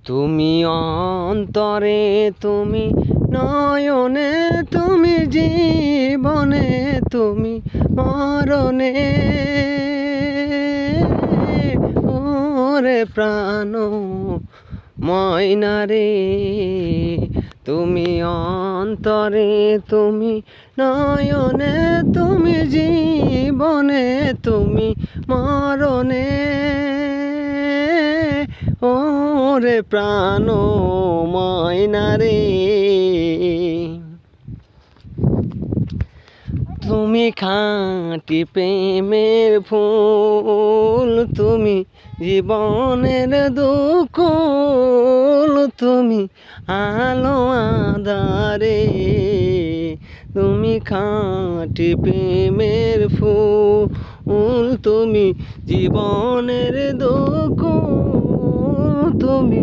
তুমি অন্তরে, তুমি নয়নে, তুমি জীবনে, তুমি মরণে। ওরে প্রাণ ময়না রে, তুমি অন্তরে, তুমি নয়নে, তুমি জীবনে, তুমি মরণে। ওরে প্রাণ ময়না রে, তুমি খাঁটি প্রেমের ফুল, তুমি জীবনের দুকুল, তুমি আলো আঁধারে। তুমি খাঁটি প্রেমের ফুল, তুমি জীবনের দুকুল, তুমি